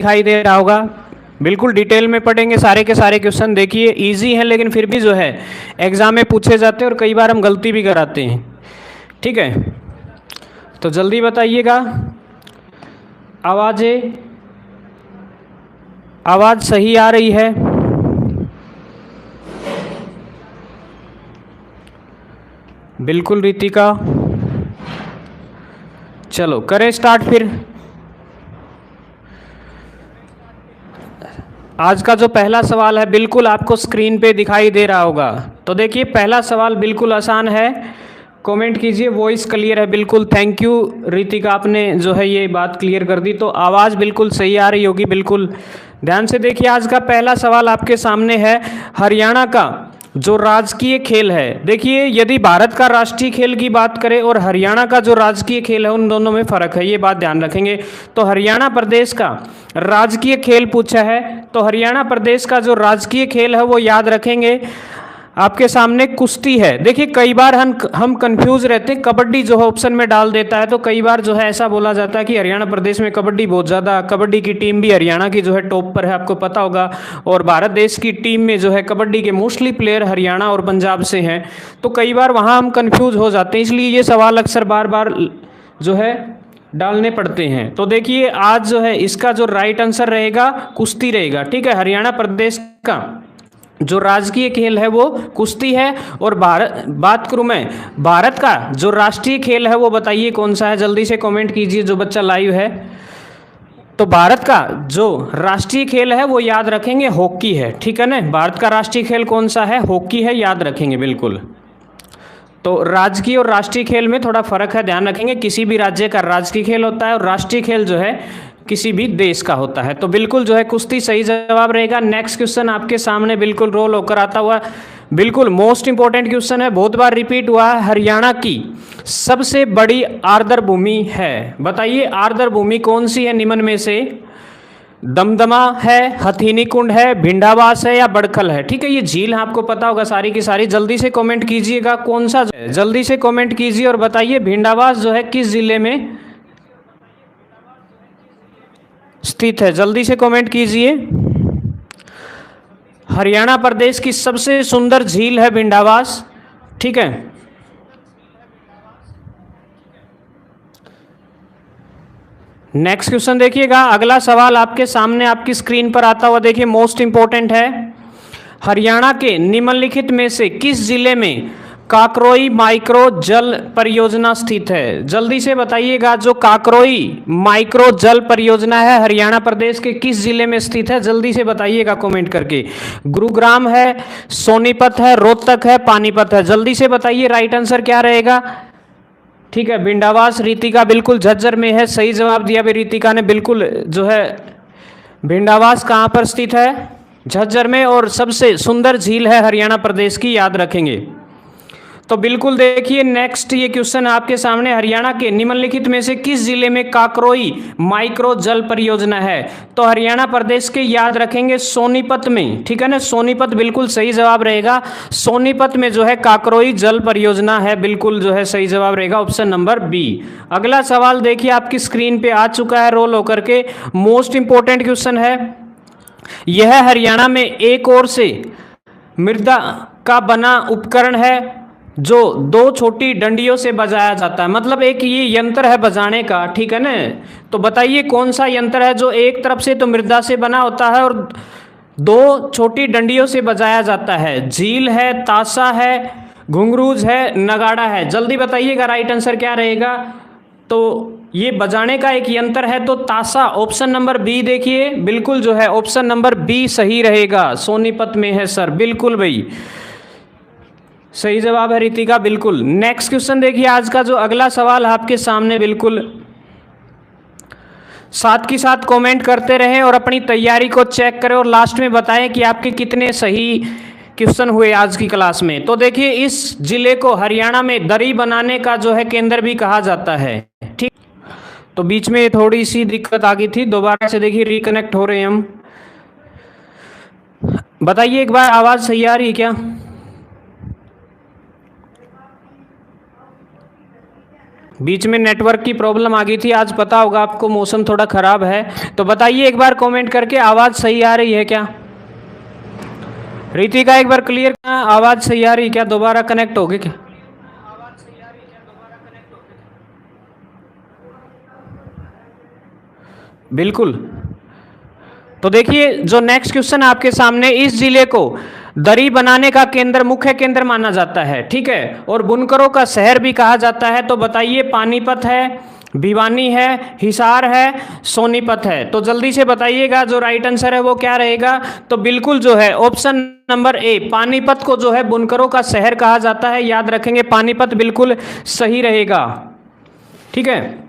दिखाई दे रहा होगा। बिल्कुल डिटेल में पढ़ेंगे सारे के सारे क्वेश्चन। देखिए इजी हैं लेकिन फिर भी जो है एग्जाम में पूछे जाते हैं और कई बार हम गलती भी कराते हैं। ठीक है, तो जल्दी बताइएगा। आवाज सही आ रही है? बिल्कुल रितिका, चलो करें स्टार्ट फिर। आज का जो पहला सवाल है बिल्कुल आपको स्क्रीन पे दिखाई दे रहा होगा। तो देखिए पहला सवाल बिल्कुल आसान है, कमेंट कीजिए वॉइस क्लियर है। बिल्कुल थैंक यू रितिका, आपने जो है ये बात क्लियर कर दी। तो आवाज़ बिल्कुल सही आ रही होगी। बिल्कुल ध्यान से देखिए, आज का पहला सवाल आपके सामने है, हरियाणा का जो राजकीय खेल है। देखिए यदि भारत का राष्ट्रीय खेल की बात करें और हरियाणा का जो राजकीय खेल है उन दोनों में फ़र्क है, ये बात ध्यान रखेंगे। तो हरियाणा प्रदेश का राजकीय खेल पूछा है, तो हरियाणा प्रदेश का जो राजकीय खेल है वो याद रखेंगे आपके सामने कुश्ती है। देखिए कई बार हम कंफ्यूज रहते हैं, कबड्डी जो है ऑप्शन में डाल देता है, तो कई बार जो है ऐसा बोला जाता है कि हरियाणा प्रदेश में कबड्डी बहुत ज़्यादा, कबड्डी की टीम भी हरियाणा की जो है टॉप पर है, आपको पता होगा। और भारत देश की टीम में जो है कबड्डी के मोस्टली प्लेयर हरियाणा और पंजाब से हैं, तो कई बार वहाँ हम कन्फ्यूज हो जाते हैं, इसलिए ये सवाल अक्सर बार बार जो है डालने पड़ते हैं। तो देखिए आज जो है इसका जो राइट आंसर रहेगा कुश्ती रहेगा। ठीक है, हरियाणा प्रदेश का जो राजकीय खेल है वो कुश्ती है। और बात करूं मैं भारत का जो राष्ट्रीय खेल है वो बताइए कौन सा है, जल्दी से कमेंट कीजिए जो बच्चा लाइव है। तो भारत का जो राष्ट्रीय खेल है वो याद रखेंगे हॉकी है। ठीक है ना, भारत का राष्ट्रीय खेल कौन सा है, हॉकी है, याद रखेंगे बिल्कुल। तो राजकीय और राष्ट्रीय खेल में थोड़ा फर्क है, ध्यान रखेंगे। किसी भी राज्य का राजकीय खेल होता है और राष्ट्रीय खेल जो है किसी भी देश का होता है। तो बिल्कुल जो है कुश्ती सही जवाब रहेगा। नेक्स्ट क्वेश्चन आपके सामने बिल्कुल रोल होकर आता हुआ, बिल्कुल मोस्ट इंपॉर्टेंट क्वेश्चन है, बहुत बार रिपीट हुआ है। हरियाणा की सबसे बड़ी आर्द्र भूमि है, बताइए आर्द्र भूमि कौन सी है निम्न में से? दमदमा है, हथीनी कुंड है, भिंडावास है या बड़खल है? ठीक है, ये झील आपको पता होगा सारी की सारी। जल्दी से कमेंट कीजिएगा कौन सा, जल्दी से कमेंट कीजिए और बताइए भिंडावास जो है किस जिले में स्थित है, जल्दी से कमेंट कीजिए। हरियाणा प्रदेश की सबसे सुंदर झील है भिंडावास। ठीक है, नेक्स्ट क्वेश्चन देखिएगा। अगला सवाल आपके सामने आपकी स्क्रीन पर आता हुआ, देखिए मोस्ट इंपॉर्टेंट है। हरियाणा के निम्नलिखित में से किस जिले में काकरोई माइक्रो जल परियोजना स्थित है? जल्दी से बताइएगा, जो काकरोई माइक्रो जल परियोजना है हरियाणा प्रदेश के किस जिले में स्थित है? जल्दी से बताइएगा कमेंट करके। गुरुग्राम है, सोनीपत है, रोहतक है, पानीपत है? जल्दी से बताइए राइट आंसर क्या रहेगा। ठीक है, भिंडावास रितिका बिल्कुल झज्जर में है, सही जवाब दिया भी रितिका ने। बिल्कुल जो है भिंडावास कहाँ पर स्थित है? झज्जर में। और सबसे सुंदर झील है हरियाणा प्रदेश की, याद रखेंगे। तो बिल्कुल देखिए नेक्स्ट ये क्वेश्चन आपके सामने, हरियाणा के निम्नलिखित में से किस जिले में काकरोई माइक्रो जल परियोजना है? तो हरियाणा प्रदेश के याद रखेंगे सोनीपत में। ठीक है ना, सोनीपत बिल्कुल सही जवाब रहेगा। सोनीपत में जो है काकरोई जल परियोजना है, बिल्कुल जो है सही जवाब रहेगा ऑप्शन नंबर बी। अगला सवाल देखिए आपकी स्क्रीन पे आ चुका है रोल होकर के, मोस्ट इंपॉर्टेंट क्वेश्चन है। यह हरियाणा में एक ओर से मृदा का बना उपकरण है जो दो छोटी डंडियों से बजाया जाता है, मतलब एक ये यंत्र है बजाने का। ठीक है ना, तो बताइए कौन सा यंत्र है जो एक तरफ से तो मृदा से बना होता है और दो छोटी डंडियों से बजाया जाता है? झील है, ताशा है, घुंघरूज है, नगाड़ा है? जल्दी बताइएगा राइट आंसर क्या रहेगा। तो ये बजाने का एक यंत्र है तो ताशा, ऑप्शन नंबर बी देखिए, बिल्कुल जो है ऑप्शन नंबर बी सही रहेगा। सोनीपत में है सर, बिल्कुल भाई सही जवाब है रितिका, बिल्कुल। नेक्स्ट क्वेश्चन देखिए, आज का जो अगला सवाल आपके सामने, बिल्कुल साथ के साथ कमेंट करते रहें और अपनी तैयारी को चेक करें और लास्ट में बताएं कि आपके कितने सही क्वेश्चन हुए आज की क्लास में। तो देखिए इस जिले को हरियाणा में दरी बनाने का जो है केंद्र भी कहा जाता है। ठीक, तो बीच में थोड़ी सी दिक्कत आ गई थी, दोबारा से देखिए रिकनेक्ट हो रहे हैं हम। बताइए एक बार आवाज सही आ रही है क्या? बीच में नेटवर्क की प्रॉब्लम आ गई थी, आज पता होगा आपको मौसम थोड़ा ख़राब है। तो बताइए एक बार कमेंट करके, आवाज़ सही आ रही है क्या? रितिका एक बार क्लियर, आवाज़ सही आ रही है क्या? दोबारा कनेक्ट हो गए क्या? बिल्कुल। तो देखिए जो नेक्स्ट क्वेश्चन आपके सामने, इस जिले को दरी बनाने का केंद्र, मुख्य केंद्र माना जाता है, ठीक है, और बुनकरों का शहर भी कहा जाता है। तो बताइए पानीपत है, भिवानी है, हिसार है, सोनीपत है। तो जल्दी से बताइएगा जो राइट आंसर है वो क्या रहेगा। तो बिल्कुल जो है ऑप्शन नंबर ए, पानीपत को जो है बुनकरों का शहर कहा जाता है। याद रखेंगे पानीपत बिल्कुल सही रहेगा, ठीक है।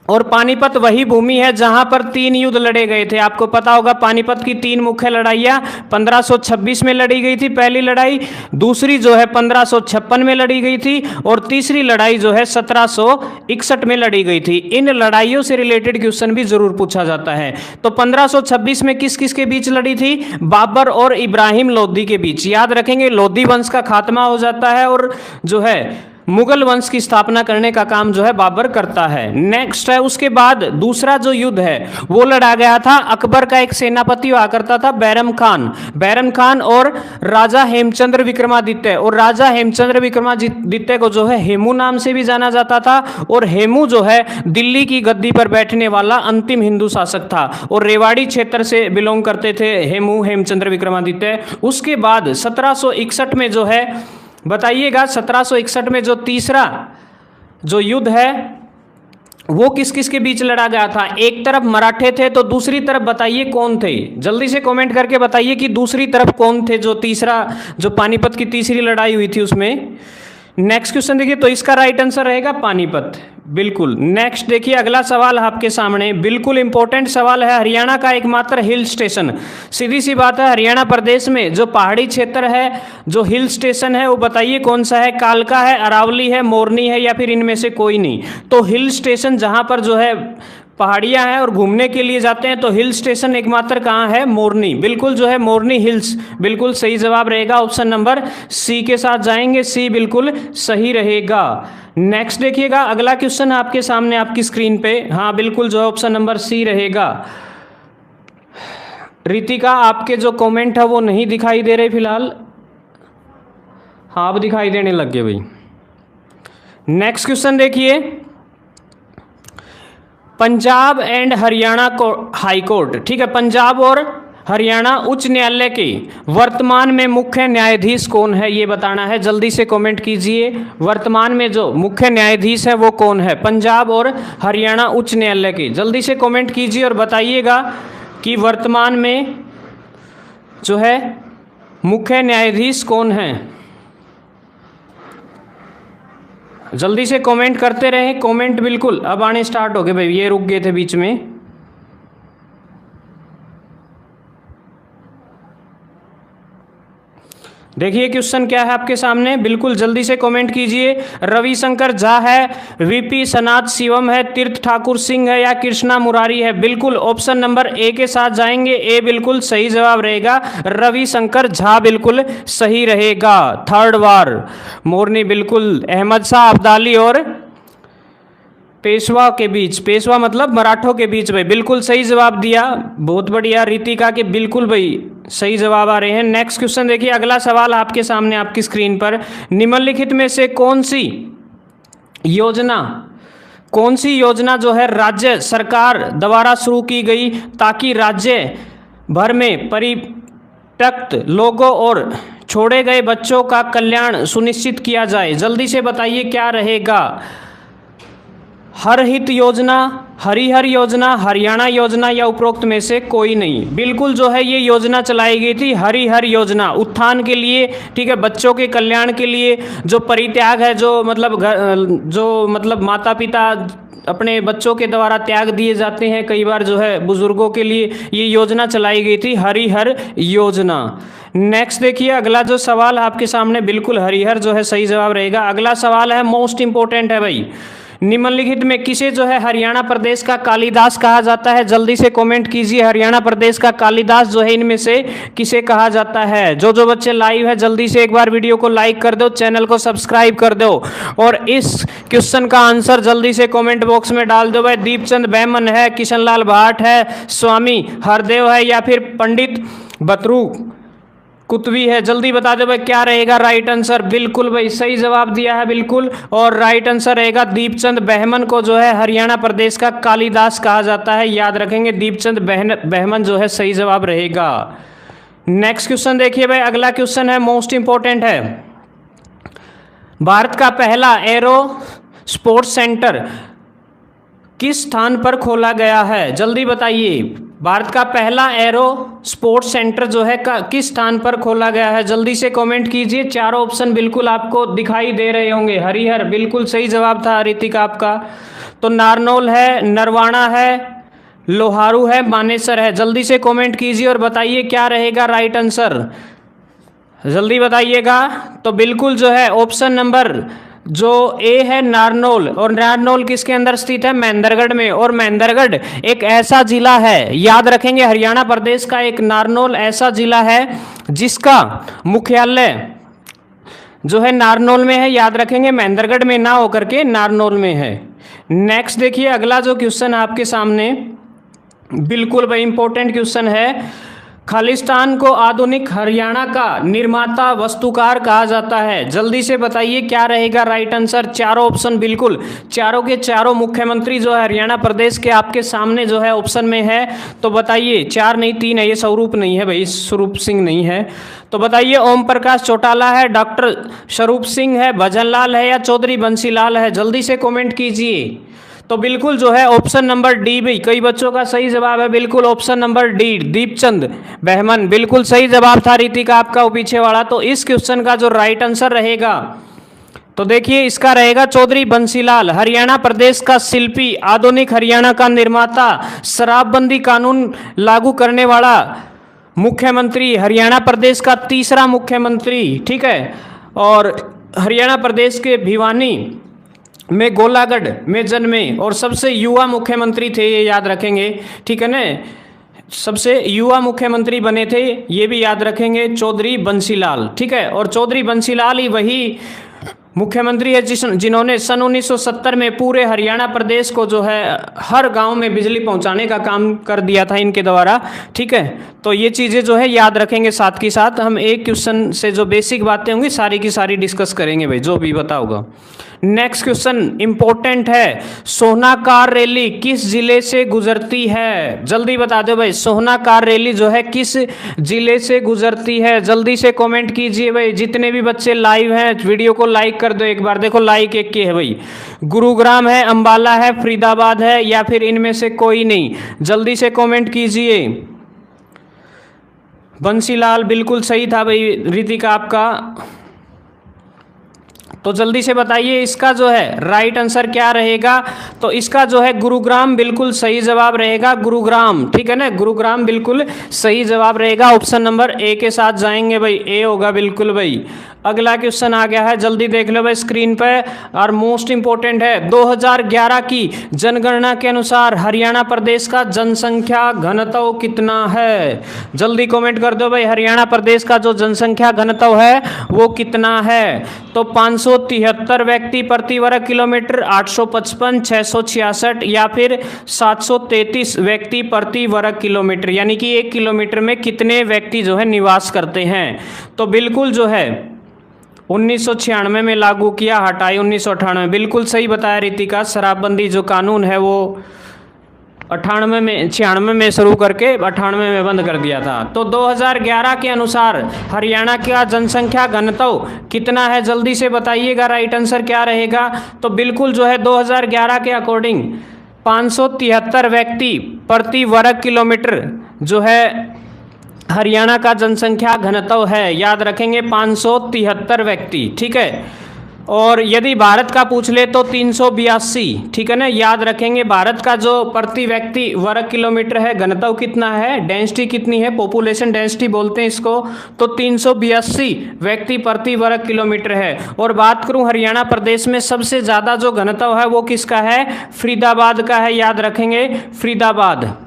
और पानीपत वही भूमि है जहां पर 3 युद्ध लड़े गए थे। आपको पता होगा पानीपत की 3 मुख्य लड़ाइयां 1526 में लड़ी गई थी पहली लड़ाई, दूसरी जो है 1556 में लड़ी गई थी, और तीसरी लड़ाई जो है 1761 में लड़ी गई थी। इन लड़ाइयों से रिलेटेड क्वेश्चन भी जरूर पूछा जाता है। तो 1526 में किस किस के बीच लड़ी थी? बाबर और इब्राहिम लोदी के बीच। याद रखेंगे लोदी वंश का खात्मा हो जाता है और जो है मुगल वंश की स्थापना करने का काम जो है बाबर करता है। नेक्स्ट है, उसके बाद दूसरा जो युद्ध है वो लड़ा गया था, अकबर का एक सेनापति हुआ करता था बैरम खान, बैरम खान और राजा हेमचंद्र विक्रमादित्य। और राजा हेमचंद्र विक्रमादित्य को जो है हेमू नाम से भी जाना जाता था, और हेमू जो है दिल्ली की गद्दी पर बैठने वाला अंतिम हिंदू शासक था, और रेवाड़ी क्षेत्र से बिलोंग करते थे हेमू, हेमचंद्र विक्रमादित्य। उसके बाद 1761 में जो है, बताइएगा 1761 में जो तीसरा जो युद्ध है वो किस किस के बीच लड़ा गया था? एक तरफ मराठे थे तो दूसरी तरफ बताइए कौन थे? जल्दी से कमेंट करके बताइए कि दूसरी तरफ कौन थे, जो तीसरा, जो पानीपत की तीसरी लड़ाई हुई थी उसमें। नेक्स्ट क्वेश्चन देखिए, तो इसका राइट आंसर रहेगा पानीपत, बिल्कुल। नेक्स्ट देखिए अगला सवाल आपके सामने, बिल्कुल इंपॉर्टेंट सवाल है। हरियाणा का एकमात्र हिल स्टेशन, सीधी सी बात है, हरियाणा प्रदेश में जो पहाड़ी क्षेत्र है, जो हिल स्टेशन है वो बताइए कौन सा है? कालका है, अरावली है, मोरनी है, या फिर इनमें से कोई नहीं? तो हिल स्टेशन जहां पर जो है पहाड़ियां हैं और घूमने के लिए जाते हैं, तो हिल स्टेशन एकमात्र कहाँ है? मोरनी, बिल्कुल जो है मोरनी हिल्स, बिल्कुल सही जवाब रहेगा। ऑप्शन नंबर सी के साथ जाएंगे, सी बिल्कुल सही रहेगा। नेक्स्ट देखिएगा अगला क्वेश्चन आपके सामने आपकी स्क्रीन पे, हाँ बिल्कुल जो है ऑप्शन नंबर सी रहेगा। रितिका आपके जो कमेंट है वो नहीं दिखाई दे रहे फिलहाल, हाँ अब दिखाई देने लग गए भाई। नेक्स्ट क्वेश्चन देखिए, Punjab and Haryana high court, ठीक है, पंजाब और हरियाणा उच्च न्यायालय के वर्तमान में मुख्य न्यायाधीश कौन है ये बताना है। जल्दी से कमेंट कीजिए, वर्तमान में जो मुख्य न्यायाधीश है वो कौन है पंजाब और हरियाणा उच्च न्यायालय के? जल्दी से कमेंट कीजिए और बताइएगा कि वर्तमान में जो है मुख्य न्यायाधीश कौन है। जल्दी से कमेंट करते रहें, कमेंट बिल्कुल अब आने स्टार्ट हो गए भाई, ये रुक गए थे बीच में। देखिए क्वेश्चन क्या है आपके सामने, बिल्कुल जल्दी से कमेंट कीजिए। रविशंकर झा है, वीपी सनात शिवम है, तीर्थ ठाकुर सिंह है, या कृष्णा मुरारी है? बिल्कुल ऑप्शन नंबर ए के साथ जाएंगे, ए बिल्कुल सही जवाब रहेगा। रविशंकर झा बिल्कुल सही रहेगा। थर्ड वार मोरनी, बिल्कुल अहमद शाह अब्दाली और पेशवा के बीच, पेशवा मतलब मराठों के बीच भाई, बिल्कुल सही जवाब दिया, बहुत बढ़िया रितिका के, बिल्कुल भाई सही जवाब आ रहे हैं। नेक्स्ट क्वेश्चन देखिए अगला सवाल आपके सामने आपकी स्क्रीन पर, निम्नलिखित में से कौन सी योजना जो है राज्य सरकार द्वारा शुरू की गई ताकि राज्य भर में परित्यक्त लोगों और छोड़े गए बच्चों का कल्याण सुनिश्चित किया जाए? जल्दी से बताइए क्या रहेगा? हर हित योजना, हरिहर योजना, हरियाणा योजना, या उपरोक्त में से कोई नहीं? बिल्कुल जो है ये योजना चलाई गई थी हरिहर योजना, उत्थान के लिए, ठीक है, बच्चों के कल्याण के लिए। जो परित्याग है, जो मतलब माता पिता अपने बच्चों के द्वारा त्याग दिए जाते हैं कई बार जो है बुजुर्गों के लिए, ये योजना चलाई गई थी हरिहर योजना। नेक्स्ट देखिए अगला जो सवाल आपके सामने, बिल्कुल हरिहर जो है सही जवाब रहेगा। अगला सवाल है मोस्ट इंपॉर्टेंट है भाई, निम्नलिखित में किसे जो है हरियाणा प्रदेश का कालिदास कहा जाता है? जल्दी से कमेंट कीजिए, हरियाणा प्रदेश का कालिदास जो है इनमें से किसे कहा जाता है? जो बच्चे लाइव है जल्दी से एक बार वीडियो को लाइक कर दो, चैनल को सब्सक्राइब कर दो और इस क्वेश्चन का आंसर जल्दी से कमेंट बॉक्स में डाल दो भाई। दीपचंद बहमन है, किशनलाल भाट है, स्वामी हरदेव है या फिर पंडित बतरू कुतवी है? जल्दी बता दो भाई क्या रहेगा राइट आंसर। बिल्कुल भाई सही जवाब दिया है बिल्कुल, और राइट आंसर रहेगा दीपचंद बहमन को जो है हरियाणा प्रदेश का कालिदास कहा जाता है। याद रखेंगे दीपचंद बहमन जो है सही जवाब रहेगा। नेक्स्ट क्वेश्चन देखिए भाई, अगला क्वेश्चन है मोस्ट इंपॉर्टेंट है। भारत का पहला एरो स्पोर्ट्स सेंटर किस स्थान पर खोला गया है? जल्दी बताइए, भारत का पहला एरो स्पोर्ट्स सेंटर जो है किस स्थान पर खोला गया है? जल्दी से कमेंट कीजिए। चारों ऑप्शन बिल्कुल आपको दिखाई दे रहे होंगे। हरिहर बिल्कुल सही जवाब था ऋतिका आपका। तो नारनौल है, नरवाना है, लोहारू है, मानेसर है। जल्दी से कमेंट कीजिए और बताइए क्या रहेगा राइट आंसर, जल्दी बताइएगा। तो बिल्कुल जो है ऑप्शन नंबर जो ए है नारनौल, और नारनौल किसके अंदर स्थित है? महेंद्रगढ़ में। और महेंद्रगढ़ एक ऐसा जिला है, याद रखेंगे हरियाणा प्रदेश का एक नारनौल ऐसा जिला है जिसका मुख्यालय जो है नारनौल में है। याद रखेंगे महेंद्रगढ़ में ना होकर के नारनौल में है। नेक्स्ट देखिए अगला जो क्वेश्चन आपके सामने बिल्कुल भाई इंपॉर्टेंट क्वेश्चन है। खालिस्तान को आधुनिक हरियाणा का निर्माता वास्तुकार कहा जाता है। जल्दी से बताइए क्या रहेगा राइट आंसर। चारों ऑप्शन बिल्कुल, चारों के चारों मुख्यमंत्री जो है हरियाणा प्रदेश के आपके सामने जो है ऑप्शन में है। तो बताइए, 4 नहीं 3 है, ये स्वरूप नहीं है भाई, स्वरूप सिंह नहीं है। तो बताइए ओम प्रकाश चौटाला है, डॉक्टर स्वरूप सिंह है, भजनलाल है या चौधरी बंसीलाल है? जल्दी से कमेंट कीजिए। तो बिल्कुल जो है ऑप्शन नंबर डी भी कई बच्चों का सही जवाब है। बिल्कुल option number D Deepchand Bahman बिल्कुल सही जवाब था ऋतिका आपका वो पीछे वाला। तो इस क्वेश्चन का जो राइट आंसर रहेगा तो देखिए इसका रहेगा चौधरी बंसीलाल, हरियाणा प्रदेश का शिल्पी, आधुनिक हरियाणा का निर्माता, शराबबंदी कानून लागू करने वाला मुख्यमंत्री, हरियाणा प्रदेश का तीसरा मुख्यमंत्री, ठीक है। और हरियाणा प्रदेश के भिवानी में गोलागढ़ में जन्मे और सबसे युवा मुख्यमंत्री थे, ये याद रखेंगे, ठीक है ना। सबसे युवा मुख्यमंत्री बने थे, ये भी याद रखेंगे, चौधरी बंसीलाल, ठीक है। और चौधरी बंसीलाल ही वही मुख्यमंत्री है जिन्होंने सन 1970 में पूरे हरियाणा प्रदेश को जो है हर गांव में बिजली पहुंचाने का काम कर दिया था इनके द्वारा, ठीक है। तो ये चीज़ें जो है याद रखेंगे। साथ के साथ हम एक क्वेश्चन से जो बेसिक बातें होंगी सारी की सारी डिस्कस करेंगे भाई, जो भी बताओगा। नेक्स्ट क्वेश्चन इंपॉर्टेंट है, सोहनाकार रैली किस जिले से गुजरती है? जल्दी बता दो भाई, सोहनाकार रैली जो है किस जिले से गुजरती है? जल्दी से कमेंट कीजिए भाई। जितने भी बच्चे लाइव हैं वीडियो को लाइक कर दो एक बार। देखो लाइक एक है भाई। गुरुग्राम है, अंबाला है, फरीदाबाद है या फिर इनमें से कोई नहीं? जल्दी से कमेंट कीजिए। बंसीलाल बिल्कुल सही था भाई ऋतिका आपका। तो जल्दी से बताइए इसका जो है राइट आंसर क्या रहेगा। तो इसका जो है गुरुग्राम बिल्कुल सही जवाब रहेगा, गुरुग्राम, ठीक है ना। गुरुग्राम बिल्कुल सही जवाब रहेगा। ऑप्शन नंबर ए के साथ जाएंगे भाई, ए होगा बिल्कुल भाई। अगला क्वेश्चन आ गया है, जल्दी देख लो भाई स्क्रीन पे, और मोस्ट इंपॉर्टेंट है। 2011 की जनगणना के अनुसार हरियाणा प्रदेश का जनसंख्या घनत्व कितना है? जल्दी कमेंट कर दो भाई, हरियाणा प्रदेश का जो जनसंख्या घनत्व है वो कितना है? तो 573 व्यक्ति प्रति वर्ग किलोमीटर, 855, 666 या फिर 733 व्यक्ति प्रति वर्ग किलोमीटर, यानी कि 1 किलोमीटर में कितने व्यक्ति जो है निवास करते हैं? तो बिल्कुल जो है 1996 में लागू किया, हटाई 1998। बिल्कुल सही बताया ऋतिका। शराबबंदी जो कानून है वो 96 में शुरू करके 98 में बंद कर दिया था। तो 2011 के अनुसार हरियाणा का जनसंख्या घनत्व कितना है? जल्दी से बताइएगा राइट आंसर क्या रहेगा। तो बिल्कुल जो है 2011 के अकॉर्डिंग 573 व्यक्ति प्रति वर्ग किलोमीटर जो है हरियाणा का जनसंख्या घनत्व है। याद रखेंगे 573 व्यक्ति, ठीक है। और यदि भारत का पूछ ले तो 382, ठीक है ना। याद रखेंगे भारत का जो प्रति व्यक्ति वर्ग किलोमीटर है, घनत्व कितना है, डेंसिटी कितनी है, पॉपुलेशन डेंसिटी बोलते हैं इसको, तो 382 व्यक्ति प्रति वर्ग किलोमीटर है। और बात करूं हरियाणा प्रदेश में सबसे ज़्यादा जो घनत्व है वो किसका है, फरीदाबाद का है, याद रखेंगे फरीदाबाद,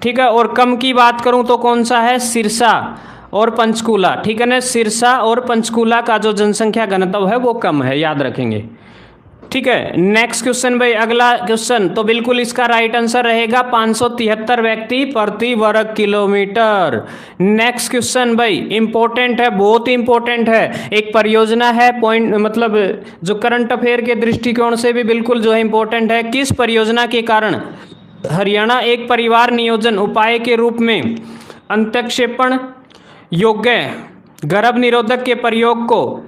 ठीक है। और कम की बात करूं तो कौन सा है, सिरसा और पंचकूला, ठीक है ना। सिरसा और पंचकूला का जो जनसंख्या घनत्व है वो कम है, याद रखेंगे, ठीक है। नेक्स्ट क्वेश्चन भाई, अगला क्वेश्चन, तो बिल्कुल इसका राइट आंसर रहेगा 573 व्यक्ति प्रति वर्ग किलोमीटर। नेक्स्ट क्वेश्चन भाई इंपॉर्टेंट है, बहुत ही इंपॉर्टेंट है, एक परियोजना है, पॉइंट मतलब जो करंट अफेयर के दृष्टिकोण से भी बिल्कुल जो है इंपॉर्टेंट है। किस परियोजना के कारण हरियाणा एक परिवार नियोजन उपाय के रूप में अंतक्षेपण योग्य गर्भ निरोधक के प्रयोग को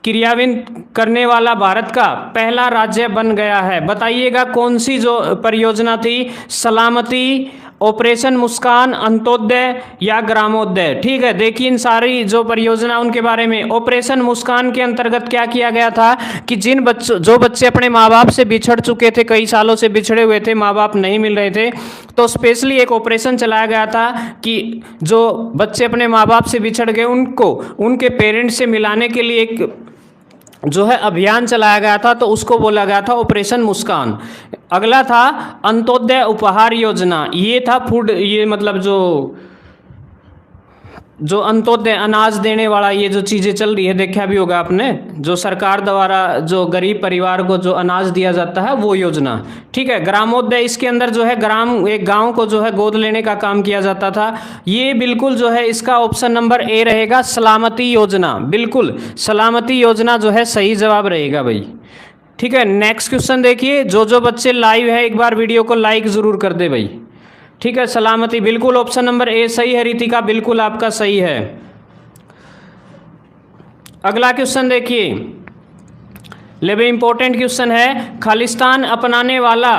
क्रियान्वित करने वाला भारत का पहला राज्य बन गया है? बताइएगा कौन सी जो परियोजना थी, सलामती, ऑपरेशन मुस्कान, अंत्योदय या ग्रामोदय, ठीक है। देखिए इन सारी जो परियोजना उनके बारे में। ऑपरेशन मुस्कान के अंतर्गत क्या किया गया था कि जो बच्चे अपने माँ बाप से बिछड़ चुके थे, कई सालों से बिछड़े हुए थे, माँ बाप नहीं मिल रहे थे, तो स्पेशली एक ऑपरेशन चलाया गया था कि जो बच्चे अपने माँ बाप से बिछड़ गए उनको उनके पेरेंट्स से मिलाने के लिए एक जो है अभियान चलाया गया था, तो उसको बोला गया था ऑपरेशन मुस्कान। अगला था अंत्योदय उपहार योजना, ये था फूड, ये मतलब जो अंत्योदय अनाज देने वाला ये जो चीज़ें चल रही है, देखा भी होगा आपने, जो सरकार द्वारा जो गरीब परिवार को जो अनाज दिया जाता है वो योजना, ठीक है। ग्रामोदय, इसके अंदर जो है एक गांव को जो है गोद लेने का काम किया जाता था। ये बिल्कुल जो है इसका ऑप्शन नंबर ए रहेगा, सलामती योजना, बिल्कुल सलामती योजना जो है सही जवाब रहेगा भाई, ठीक है। नेक्स्ट क्वेश्चन देखिए, जो बच्चे लाइव है एक बार वीडियो को लाइक जरूर कर दे भाई, ठीक है। सलामती बिल्कुल ऑप्शन नंबर ए सही है, रितिका बिल्कुल आपका सही है। अगला क्वेश्चन देखिए, ले भाई इंपॉर्टेंट क्वेश्चन है, खालिस्तान अपनाने वाला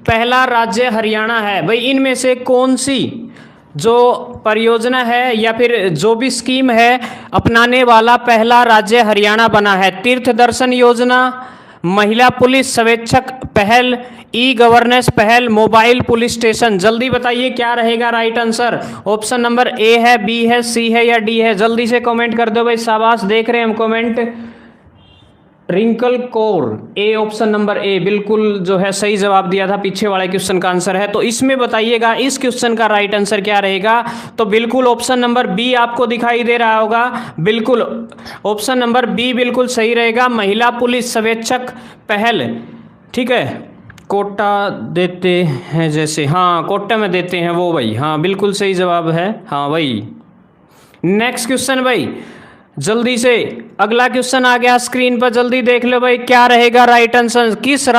पहला राज्य हरियाणा है। भाई इनमें से कौन सी जो परियोजना है या फिर जो भी स्कीम है अपनाने वाला पहला राज्य हरियाणा बना है? तीर्थ दर्शन योजना, महिला पुलिस सर्वेक्षक पहल, ई गवर्नेंस पहल, मोबाइल पुलिस स्टेशन। जल्दी बताइए क्या रहेगा राइट आंसर। ऑप्शन नंबर ए है, बी है, सी है या डी है? जल्दी से कमेंट कर दो भाई, शाबाश, देख रहे हैं हम कमेंट। रिंकल कोर, ए ऑप्शन नंबर ए बिल्कुल जो है सही जवाब दिया था, पीछे वाले क्वेश्चन का आंसर है। तो इसमें बताइएगा इस क्वेश्चन का राइट आंसर क्या रहेगा? तो बिल्कुल ऑप्शन नंबर बी आपको दिखाई दे रहा होगा, बिल्कुल ऑप्शन नंबर बी बिल्कुल सही रहेगा, महिला पुलिस सर्वेक्षक पहल, ठीक है। कोटा देते हैं जैसे, हाँ कोटा में देते हैं वो भाई, हाँ बिल्कुल सही जवाब है, हाँ भाई। नेक्स्ट क्वेश्चन भाई जल्दी से, अगला क्वेश्चन आ गया स्क्रीन पर, जल्दी देख लो भाई क्या रहेगा राइट आंसर। किसी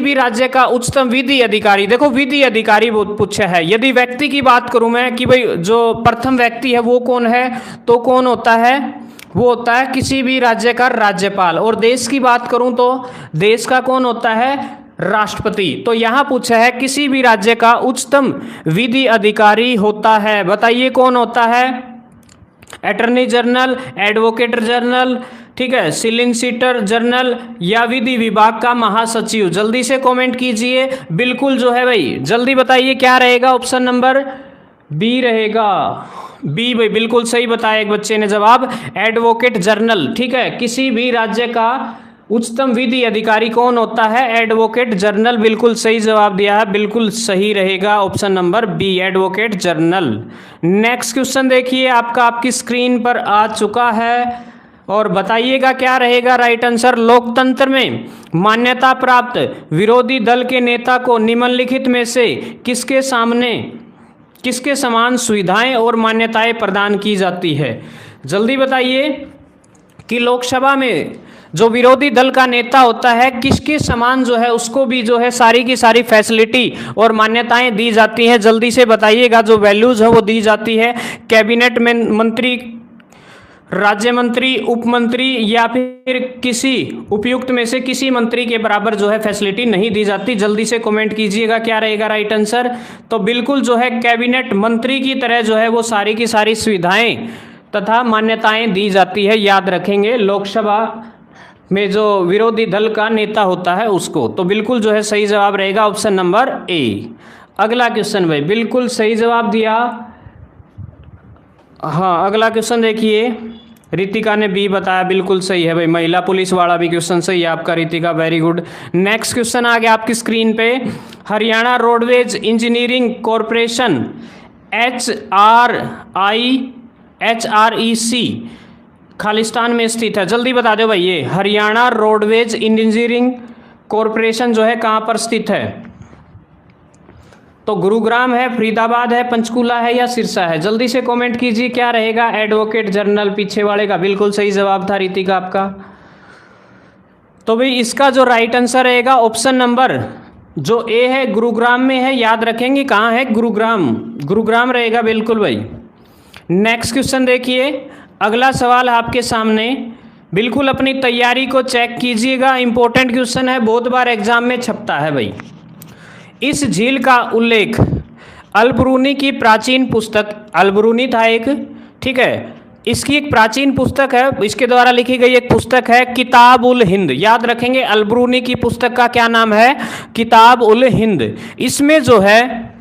भी राज्य का उच्चतम विधि अधिकारी, देखो विधि अधिकारी पूछा है। यदि व्यक्ति की बात करूं मैं कि भाई जो प्रथम व्यक्ति है वो कौन है, तो कौन होता है, वो होता है किसी भी राज्य का राज्यपाल। और देश की बात करूं तो देश का कौन होता है, राष्ट्रपति। तो यहां पूछा है किसी भी राज्य का उच्चतम विधि अधिकारी होता है, बताइए कौन होता है? अटॉर्नी जनरल, एडवोकेट जनरल, ठीक है, सॉलिसिटर जनरल या विधि विभाग का महासचिव? जल्दी से कमेंट कीजिए, बिल्कुल जो है भाई जल्दी बताइए क्या रहेगा। ऑप्शन नंबर बी रहेगा, बी भाई बिल्कुल सही बताया एक बच्चे ने जवाब, एडवोकेट जनरल, ठीक है। किसी भी राज्य का उच्चतम विधि अधिकारी कौन होता है? एडवोकेट जनरल, बिल्कुल सही जवाब दिया है, बिल्कुल सही रहेगा option number B, advocate general. Next question देखिए आपकी स्क्रीन पर आ चुका है और बताइएगा क्या रहेगा राइट आंसर। लोकतंत्र में मान्यता प्राप्त विरोधी दल के नेता को निम्नलिखित में से किसके समान सुविधाएं और मान्यताएं प्रदान की जाती है? जल्दी बताइए कि लोकसभा में जो विरोधी दल का नेता होता है किसके समान जो है उसको भी जो है सारी की सारी फैसिलिटी और मान्यताएं दी जाती हैं? जल्दी से बताइएगा, जो वैल्यूज है वो दी जाती है। कैबिनेट में मंत्री, राज्य मंत्री, उप मंत्री या फिर किसी उपयुक्त में से किसी मंत्री के बराबर जो है फैसिलिटी नहीं दी जाती। जल्दी से कमेंट कीजिएगा क्या रहेगा राइट आंसर। तो बिल्कुल जो है कैबिनेट मंत्री की तरह जो है वो सारी की सारी सुविधाएं तथा मान्यताएं दी जाती है, याद रखेंगे, लोकसभा में जो विरोधी दल का नेता होता है उसको। तो बिल्कुल जो है सही जवाब रहेगा ऑप्शन नंबर ए। अगला क्वेश्चन भाई, बिल्कुल सही जवाब दिया। हाँ, अगला क्वेश्चन देखिए, रितिका ने बी बताया, बिल्कुल सही है भाई, महिला पुलिस वाला भी क्वेश्चन सही है आपका Ritika, very good. Next question आ गया आपकी स्क्रीन पे, Haryana roadways engineering corporation HREC Khalistan में स्थित है, जल्दी बता दो भाई। ये हरियाणा रोडवेज इंजीनियरिंग कॉरपोरेशन जो है कहाँ पर स्थित है? तो गुरुग्राम है, फरीदाबाद है, पंचकूला है या सिरसा है? जल्दी से कमेंट कीजिए क्या रहेगा। एडवोकेट जनरल पीछे वाले का बिल्कुल सही जवाब था रितिका आपका। तो भाई इसका जो राइट आंसर रहेगा ऑप्शन नंबर जो ए है, गुरुग्राम में है, याद रखेंगे कहाँ है, गुरुग्राम, गुरुग्राम रहेगा बिल्कुल भाई। नेक्स्ट क्वेश्चन देखिए, अगला सवाल आपके सामने, बिल्कुल अपनी तैयारी को चेक कीजिएगा, इंपॉर्टेंट क्वेश्चन है, बहुत बार एग्जाम में छपता है भाई। इस झील का उल्लेख अलबरूनी की प्राचीन पुस्तक, अलबरूनी था एक, ठीक है, इसकी एक प्राचीन पुस्तक है, इसके द्वारा लिखी गई एक पुस्तक है किताब उल हिंद, याद रखेंगे अलबरूनी की पुस्तक का क्या नाम है, किताब उल हिंद। इसमें जो है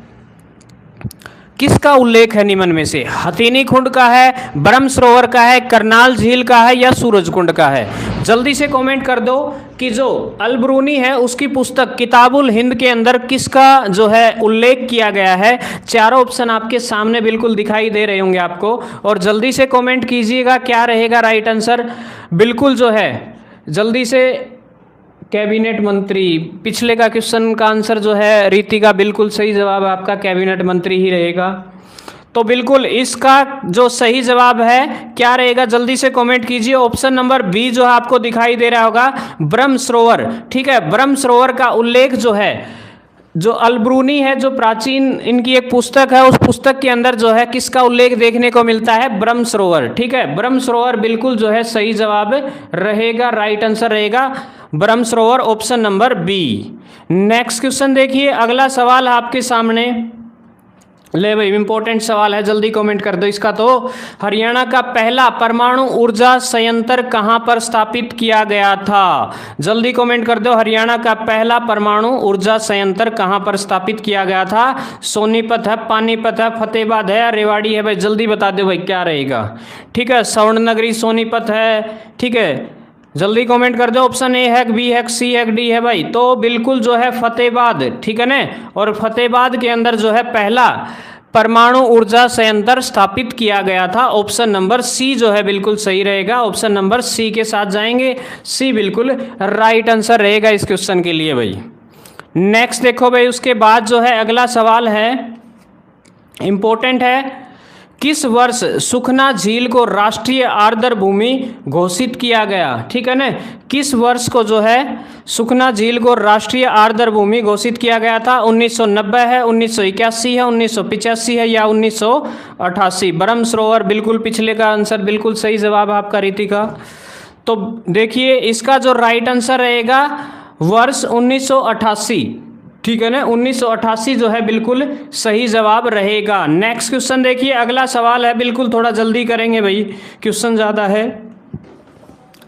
किसका उल्लेख है निम्न में से? हथीनी कुंड का है, ब्रह्म सरोवर का है, करनाल झील का है या सूरज कुंड का है? जल्दी से कमेंट कर दो कि जो अलबरूनी है उसकी पुस्तक किताबुल हिंद के अंदर किसका जो है उल्लेख किया गया है। चारों ऑप्शन आपके सामने बिल्कुल दिखाई दे रहे होंगे आपको, और जल्दी से कमेंट कीजिएगा क्या रहेगा राइट आंसर। बिल्कुल जो है जल्दी से कैबिनेट मंत्री, पिछले का क्वेश्चन का आंसर जो है रितिका, बिल्कुल सही जवाब आपका कैबिनेट मंत्री ही रहेगा। तो बिल्कुल इसका जो सही जवाब है क्या रहेगा, जल्दी से कमेंट कीजिए। ऑप्शन नंबर बी जो है आपको दिखाई दे रहा होगा, ब्रह्म सरोवर, ठीक है, ब्रह्म सरोवर का उल्लेख जो है, जो अलबरूनी है, जो प्राचीन इनकी एक पुस्तक है, उस पुस्तक के अंदर जो है किसका उल्लेख देखने को मिलता है, ब्रह्म सरोवर, ठीक है, ब्रह्म सरोवर बिल्कुल जो है सही जवाब रहेगा, राइट आंसर रहेगा Brahma Sarovar, option number B. Next question देखिए, अगला सवाल आपके सामने, ले भाई इंपॉर्टेंट सवाल है, जल्दी कमेंट कर दो इसका। तो हरियाणा का पहला परमाणु ऊर्जा संयंत्र कहां पर स्थापित किया गया था? जल्दी कमेंट कर दो, हरियाणा का पहला परमाणु ऊर्जा संयंत्र कहां पर स्थापित किया गया था? सोनीपत है, पानीपत है, फतेहाबाद है, रेवाड़ी है? भाई जल्दी बता दो भाई क्या रहेगा, ठीक है, स्वर्ण नगरी सोनीपत है, ठीक है, जल्दी कमेंट कर दो। ऑप्शन ए है, बी है, सी है, डी है? भाई तो बिल्कुल जो है फतेहाबाद, ठीक है ना, और फतेहाबाद के अंदर जो है पहला परमाणु ऊर्जा संयंत्र स्थापित किया गया था। ऑप्शन नंबर सी जो है बिल्कुल सही रहेगा, ऑप्शन नंबर सी के साथ जाएंगे, सी बिल्कुल राइट आंसर रहेगा इस क्वेश्चन के लिए भाई। नेक्स्ट देखो भाई, उसके बाद जो है अगला सवाल है, इंपॉर्टेंट है, किस वर्ष सुखना झील को राष्ट्रीय आर्द्र भूमि घोषित किया गया? ठीक है ना, किस वर्ष को जो है सुखना झील को राष्ट्रीय आर्द्र भूमि घोषित किया गया था? 1990 है, 1981 है, 1985 है या 1988? ब्रह्म सरोवर बिल्कुल पिछले का आंसर बिल्कुल सही जवाब आपका रितिका। तो देखिए इसका जो राइट आंसर रहेगा वर्ष 1988, ठीक है ना, 1988 जो है बिल्कुल सही जवाब रहेगा। नेक्स्ट क्वेश्चन देखिए, अगला सवाल है, बिल्कुल थोड़ा जल्दी करेंगे भाई, क्वेश्चन ज़्यादा है।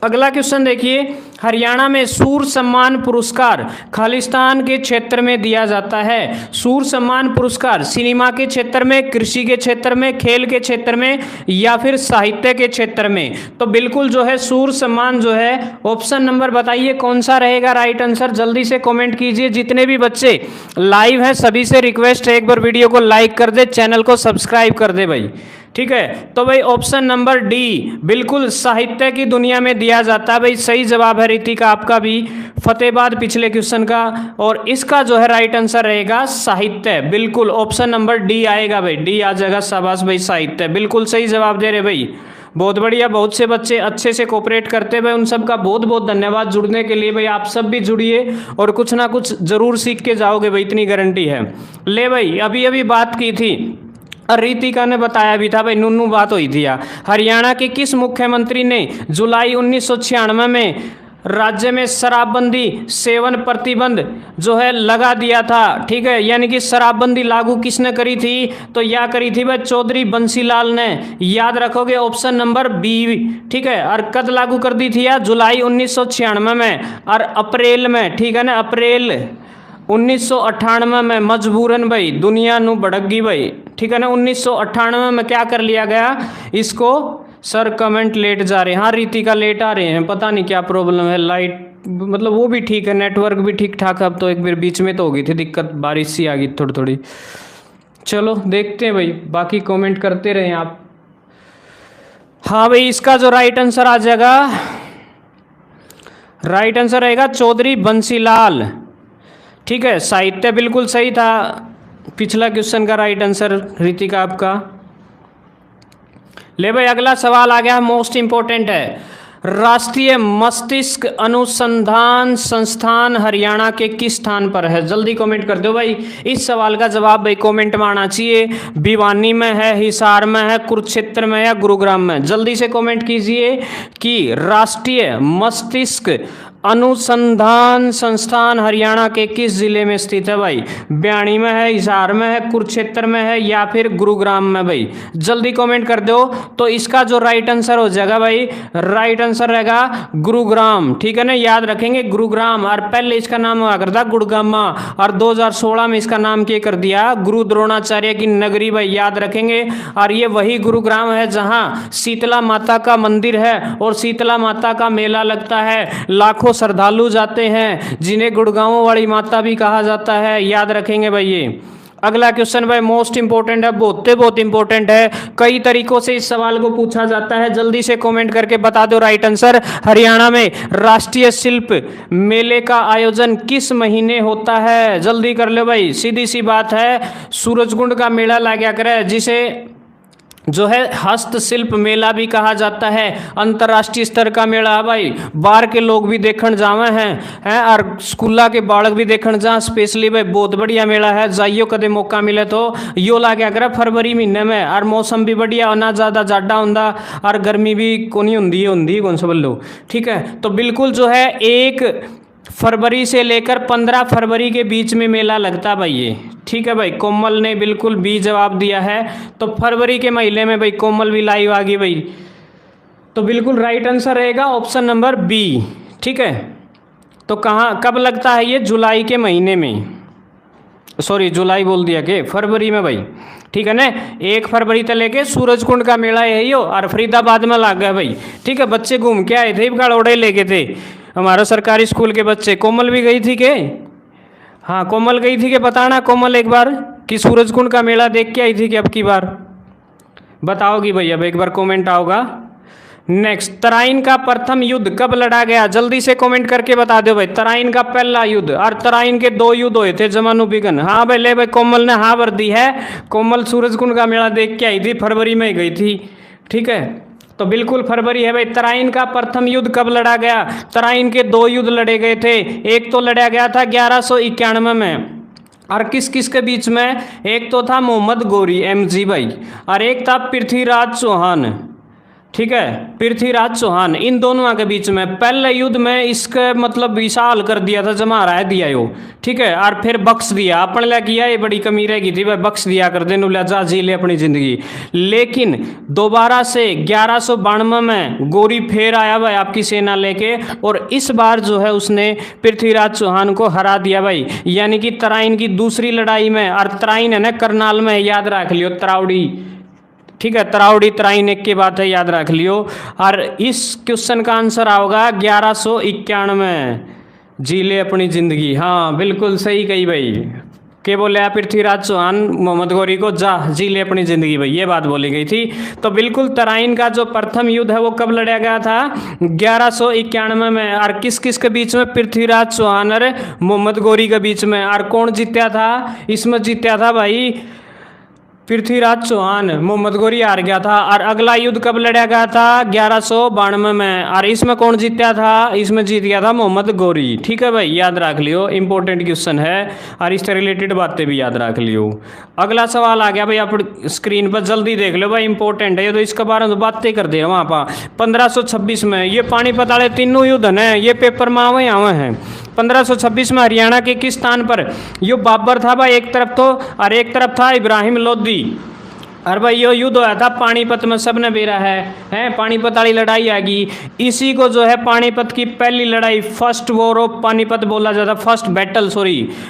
अगला क्वेश्चन देखिए, हरियाणा में सूर सम्मान पुरस्कार खालिस्तान के क्षेत्र में दिया जाता है। सूर सम्मान पुरस्कार सिनेमा के क्षेत्र में, कृषि के क्षेत्र में, खेल के क्षेत्र में या फिर साहित्य के क्षेत्र में? तो बिल्कुल जो है सूर सम्मान जो है, ऑप्शन नंबर बताइए कौन सा रहेगा राइट आंसर, जल्दी से कमेंट कीजिए। जितने भी बच्चे लाइव हैं सभी से रिक्वेस्ट है एक बार वीडियो को लाइक कर दे, चैनल को सब्सक्राइब कर दे भाई, ठीक है। तो भाई ऑप्शन नंबर डी बिल्कुल साहित्य की दुनिया में दिया जाता है भाई, सही जवाब है रितिका आपका भी, फतेहाबाद पिछले क्वेश्चन का, और इसका जो है राइट आंसर रहेगा साहित्य, बिल्कुल ऑप्शन नंबर डी आएगा भाई, डी आ जाएगा, शाबाश भाई, साहित्य बिल्कुल सही जवाब दे रहे भाई, बहुत बढ़िया। बहुत से बच्चे अच्छे से कोऑपरेट करते भाई, उन सब का बहुत बहुत धन्यवाद जुड़ने के लिए भाई। आप सब भी जुड़िए और कुछ ना कुछ जरूर सीख के जाओगे भाई, इतनी गारंटी है। ले भाई अभी अभी बात की थी, रितिका ने बताया भी था भाई, नूनू बात हुई थी यार। हरियाणा के किस मुख्यमंत्री ने जुलाई 1996 में राज्य में शराबबंदी सेवन प्रतिबंध जो है लगा दिया था, ठीक है। यानी कि शराबबंदी लागू किसने करी थी, तो या करी थी भाई चौधरी बंसीलाल ने, याद रखोगे ऑप्शन नंबर बी, ठीक है। और कब लागू कर दी थी यार, जुलाई 1996 में, और अप्रैल में, ठीक है ना, अप्रैल 1998 में मजबूरन भाई दुनिया नू भड़क गई भाई, ठीक है ना। 1998 में क्या कर लिया गया इसको, सर कमेंट लेट जा रहे हैं, हाँ रितिका लेट आ रहे हैं, पता नहीं क्या प्रॉब्लम है, लाइट मतलब वो भी ठीक है, नेटवर्क भी ठीक ठाक, अब तो एक बार बीच में तो हो गई थी दिक्कत, बारिश सी आ गई थोड़ी थोड़ी। चलो देखते हैं भाई, बाकी कमेंट करते रहें आप। हाँ भाई, इसका जो राइट आंसर आ जाएगा, राइट आंसर रहेगा चौधरी बंसीलाल, ठीक है। साहित्य बिल्कुल सही था, पिछला क्वेश्चन का राइट आंसर रितिका आपका। ले भाई अगला सवाल आ गया, मोस्ट इंपॉर्टेंट है। राष्ट्रीय मस्तिष्क अनुसंधान संस्थान हरियाणा के किस स्थान पर है, जल्दी कमेंट कर दो भाई। इस सवाल का जवाब भाई कमेंट में आना चाहिए, भिवानी में है, हिसार में है, कुरुक्षेत्र में या गुरुग्राम में, जल्दी से कमेंट कीजिए कि राष्ट्रीय मस्तिष्क अनुसंधान संस्थान हरियाणा के किस जिले में स्थित है भाई, बयानी में है, हिसार में है, कुरुक्षेत्र में है या फिर गुरुग्राम में भाई, जल्दी कमेंट कर दो। तो इसका जो राइट आंसर हो जाएगा भाई, राइट आंसर रहेगा गुरुग्राम, ठीक है ना, याद रखेंगे गुरुग्राम। और पहले इसका नाम हुआ करता गुड़गामा, और 2016 में इसका नाम क्या कर दिया, गुरु द्रोणाचार्य की नगरी भाई, याद रखेंगे। और ये वही गुरुग्राम है जहां शीतला माता का मंदिर है और शीतला माता का मेला लगता है, लाखों श्रद्धालु जाते हैं, जिन्हें गुड़गांव वाली माता भी कहा जाता है, याद रखेंगे भाई ये। अगला क्वेश्चन भाई मोस्ट इंपोर्टेंट है, बहुत इंपोर्टेंट है, कई तरीकों से इस सवाल को पूछा जाता है, जल्दी से कमेंट करके बता दो राइट आंसर। हरियाणा में राष्ट्रीय शिल्प मेले का आयोजन किस महीने होता है, जल्दी कर लो भाई, सीधी सी बात है, सूरजकुंड का मेला लगा करे, जिसे जो है हस्तशिल्प मेला भी कहा जाता है, अंतर्राष्ट्रीय स्तर का मेला है भाई, बाहर के लोग भी देखने जावे हैं और स्कूला के बालक भी देखने जा, स्पेशली भाई बहुत बढ़िया मेला है, जाइयो कदे मौका मिले तो यो ला क्या करे फरवरी महीने में, और मौसम भी बढ़िया, ना ज़्यादा जाडा होंदा और गर्मी भी कोनी होंदी कौन सा बोलो, ठीक है। तो बिल्कुल जो है 1 फरवरी से लेकर 15 फरवरी के बीच में मेला लगता भाई ये, ठीक है भाई। कोमल ने बिल्कुल बी जवाब दिया है, तो फरवरी के महीने में भाई कोमल भी लाइव आ गई भाई, तो बिल्कुल राइट आंसर रहेगा ऑप्शन नंबर बी, ठीक है। तो कहाँ कब लगता है ये, जुलाई के महीने में, सॉरी जुलाई बोल दिया कि फरवरी में भाई, ठीक है ना। 1 फरवरी तक लेके सूरजकुंड का मेला है यो, और फरीदाबाद में लग गया भाई, ठीक है। बच्चे घूम के आए थे, गाड़ोड़े लेके थे हमारा सरकारी स्कूल के बच्चे। कोमल भी गई थी के, हाँ कोमल गई थी कि, बताना कोमल एक बार कि सूरजकुंड का मेला देख के आई थी कि अब की बार बताओगी भैया, अब एक बार कमेंट आओगा। नेक्स्ट, तराइन का प्रथम युद्ध कब लड़ा गया, जल्दी से कमेंट करके बता दो भाई। तराइन का पहला युद्ध, और तराइन के 2 युद्ध हुए थे, जमानु बिगन, हाँ भाई ले भाई, कोमल ने हाँ भर दी है, कोमल सूरजकुंड का मेला देख के आई थी, फरवरी में गई थी, ठीक है। तो बिल्कुल फरवरी है भाई। तराइन का प्रथम युद्ध कब लड़ा गया, तराइन के 2 युद्ध लड़े गए थे, एक तो लड़ा गया था 1191 में, और किस किस के बीच में, एक तो था मोहम्मद गौरी MG भाई, और एक था पृथ्वीराज चौहान, ठीक है, पृथ्वीराज चौहान, इन दोनों के बीच में। पहले युद्ध में इसके मतलब विशाल कर दिया था, जमा रहा है दिया यो, ठीक है, और फिर बख्श दिया, अपने लिए किया ये बड़ी कमी रहेगी थी भाई, बख्श दिया कर देनु ले जा जी ले अपनी जिंदगी। लेकिन दोबारा से 1192 में गौरी फिर आया भाई आपकी सेना लेके, और इस बार जो है उसने पृथ्वीराज चौहान को हरा दिया भाई, यानी कि तराइन की दूसरी लड़ाई में। और तराइन है ना करनाल में, याद रख लियो, तरावड़ी, ठीक है, तरावड़ी तराइन एक की बात है, याद रख लियो। और इस क्वेश्चन का आंसर आओगा 1191, जी ले अपनी जिंदगी, हाँ बिल्कुल सही कही भाई, के बोले पृथ्वीराज चौहान मोहम्मद गौरी को जा जी ले अपनी जिंदगी भाई, ये बात बोली गई थी। तो बिल्कुल तराइन का जो प्रथम युद्ध है वो कब लड़ा गया था, 1191 में, और किस किस के बीच में, पृथ्वीराज चौहान और मोहम्मद गौरी के बीच में। और कौन जीता था इसमें, जीता था भाई पृथ्वीराज चौहान, मोहम्मद गौरी हार गया था। और अगला युद्ध कब लड़ा गया था? 1192 में। और इसमें कौन जीता था? इसमें जीत गया था मोहम्मद गौरी। ठीक है भाई, याद रख लियो, इंपॉर्टेंट क्वेश्चन है और इससे रिलेटेड बातें भी याद रख लियो। अगला सवाल आ गया भाई, आप स्क्रीन पर जल्दी देख लो भाई, इंपॉर्टेंट है ये तो, इसके बारे में बातें कर दे वहाँ पर। 1526 में ये पानीपत वाले तीनों युद्ध है, ये पेपर में आवे आवे हैं। 1526 में हरियाणा के किस स्थान पर यो बाबर था भाई एक तरफ तो, और एक तरफ था इब्राहिम लोदी। और भाई यो युद्ध हुआ था पानीपत में, सबने बेरा है पानीपत वाली लड़ाई आएगी। इसी को जो है पानीपत की पहली लड़ाई, फर्स्ट वॉर ऑफ पानीपत बोला जाता, फर्स्ट बैटल,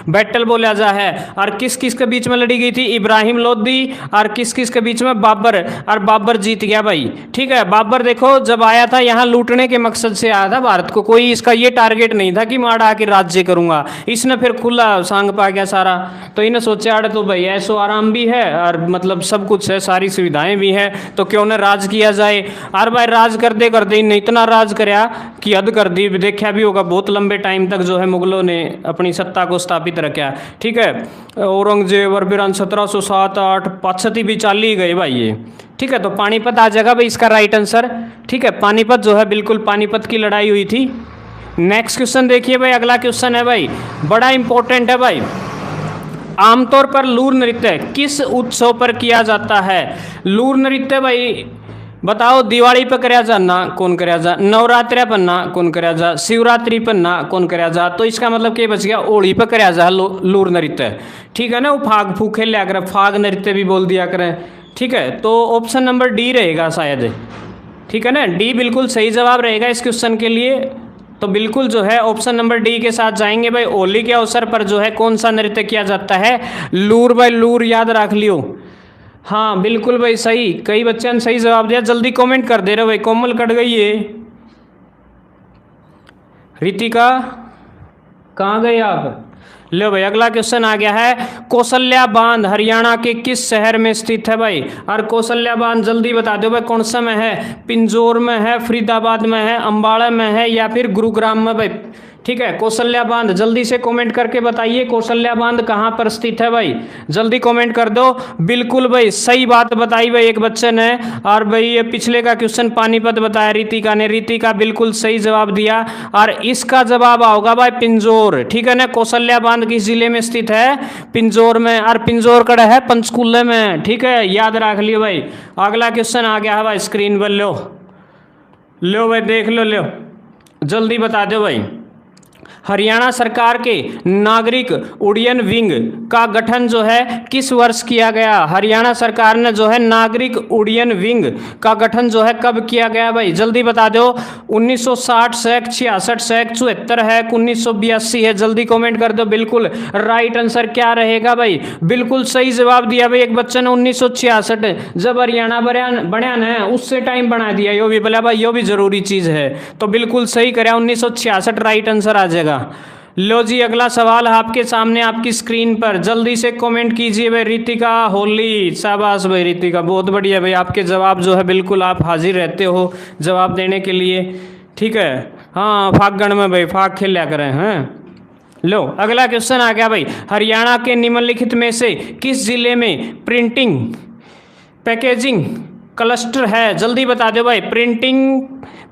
बैटल बोला जा है। और किस किस के बीच में लड़ी गई थी? इब्राहिम लोदी और किस किस के बीच में? बाबर। और बाबर जीत गया भाई। ठीक है, बाबर देखो जब आया था यहाँ लूटने के मकसद से आया था भारत को, कोई इसका ये टारगेट नहीं था कि माड़ा आके राज्य करूंगा। इसने फिर खुला सांग पा गया सारा, तो इन्हें सोचा अरे तो भाई ऐसो आराम भी है और मतलब सब कुछ है, सारी सुविधाएं भी हैं, तो क्यों न राज किया जाए। और भाई राज करते करते इन्हें इतना राज करया कि हद कर दी। देखा भी होगा बहुत लंबे टाइम तक जो है मुगलों ने अपनी सत्ता को स्थापित रखा। ठीक है, औरंगजेब अरबिरान 1707-8 पाछती भी चाल ही गए भाई ये। ठीक है, तो पानीपत आ जाएगा भाई इसका राइट आंसर। ठीक है, पानीपत जो है बिल्कुल पानीपत की लड़ाई हुई थी। नेक्स्ट क्वेश्चन देखिए भाई, अगला क्वेश्चन है भाई, बड़ा इंपॉर्टेंट है भाई। आमतौर पर लूर नृत्य किस उत्सव पर किया जाता है? लूर नृत्य भाई बताओ, दिवाली पर कराया जा ना कौन कराया जा, नवरात्रि पर ना कौन कराया जा, शिवरात्रि पर ना कौन कराया जा, तो इसका मतलब क्या बच गया? होली पर कराया जा लूर नृत्य। ठीक है ना, वो फाग फूक खेल लिया करें, फाग नृत्य भी बोल दिया करें। ठीक है, तो ऑप्शन नंबर डी रहेगा शायद। ठीक है ना, डी बिल्कुल सही जवाब रहेगा इस क्वेश्चन के लिए। तो बिल्कुल जो है ऑप्शन नंबर डी के साथ जाएंगे भाई। होली के अवसर पर जो है कौन सा नृत्य किया जाता है? लूर भाई, लूर याद रख लियो। हाँ बिल्कुल भाई सही, कई बच्चों ने सही जवाब दिया, जल्दी कमेंट कर दे रहे भाई। कोमल कट गई है, रितिका कहाँ गए आप? लो भाई, अगला क्वेश्चन आ गया है, कौशल्या बांध हरियाणा के किस शहर में स्थित है भाई? और कौशल्या बांध जल्दी बता दो भाई, कौन सा में है? पिंजौर में है, फरीदाबाद में है, अंबाला में है या फिर गुरुग्राम में भाई? ठीक है, कौशल्या बांध जल्दी से कमेंट करके बताइए, कौशल्या बांध कहाँ पर स्थित है भाई? जल्दी कमेंट कर दो। बिल्कुल भाई सही बात बताई भाई एक बच्चे ने। और भाई ये पिछले का क्वेश्चन पानीपत बताया रितिका ने, रितिका बिल्कुल सही जवाब दिया। और इसका जवाब होगा भाई पिंजौर। ठीक है ना, कौशल्या बांध किस जिले में स्थित है? पिंजौर में। और पिंजौर कड़ा है पंचकूला में। ठीक है, याद रख लियो भाई। अगला क्वेश्चन आ गया है भाई स्क्रीन पर, लो भाई देख लो, जल्दी बता दो भाई। हरियाणा सरकार के नागरिक उड्डयन विंग का गठन जो है किस वर्ष किया गया? हरियाणा सरकार ने जो है नागरिक उड्डयन विंग का गठन जो है कब किया गया भाई? जल्दी बता दो। 1960 से 66 से 74 है, 1982 है, जल्दी कमेंट कर दो। बिल्कुल राइट आंसर क्या रहेगा भाई? बिल्कुल सही जवाब दिया भाई एक बच्चे ने, 1966। जब हरियाणा बनया है उससे टाइम बना दिया, यो भी बोला भाई, यो भी जरूरी चीज है, तो बिल्कुल सही कराया, 1966 राइट आंसर आ जाएगा। लो जी, अगला सवाल आपके सामने आपकी स्क्रीन पर, जल्दी से कमेंट कीजिए भाई। रितिका होली, शाबाश भाई रितिका, बहुत बढ़िया भाई, आपके जवाब जो है बिल्कुल आप हाजिर रहते हो जवाब देने के लिए। ठीक है, हाँ फागण में भाई फाग खेला करें हैं। लो अगला क्वेश्चन आ गया भाई, हरियाणा के निम्नलिखित में से किस जिले में प्रिंटिंग पैकेजिंग क्लस्टर है? जल्दी बता दो भाई, प्रिंटिंग